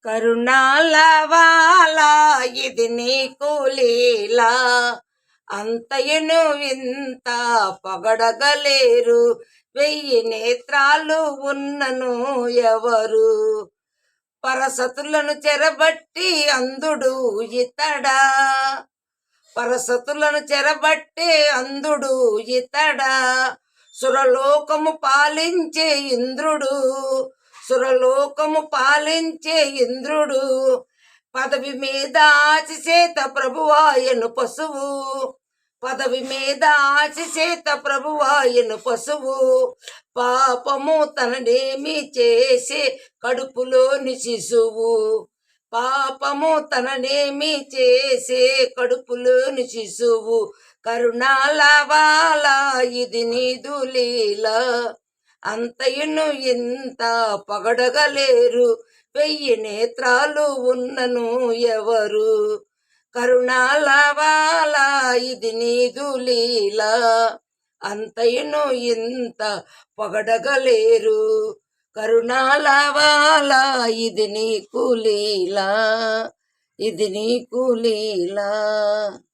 కరుణాలవాలా ఇది నీకు లీలా, అంతయును వింత పొగడగలేరు. 1000 నేత్రాలు ఉన్నను ఎవరు? పరసతులను చెరబట్టి అంధుడు ఇతడా, పరసతులను చెరబట్టి అంధుడు ఇతడా. సురలోకము పాలించే ఇంద్రుడు, సురలోకము పాలించే ఇంద్రుడు. పదవి మీద ఆశ చేత ప్రభువాయను పశువు, పదవి మీద ఆశ చేత ప్రభువాయను పశువు. పాపము తననేమి చేసే కడుపులోని శిశువు, పాపము తననేమి చేసే కడుపులోని శిశువు. కరుణాలవాలా ఇది నీదు లీలా, అంతయును ఇంత పొగడగలేరు. 1000 నేత్రాలు ఉన్నను ఎవరు? కరుణాలవాలా ఇది నీదు లీలా, అంతయును ఇంత పొగడగలేరు. కరుణాలవాలా ఇది నీకు లీలా, ఇది నీకు లీలా.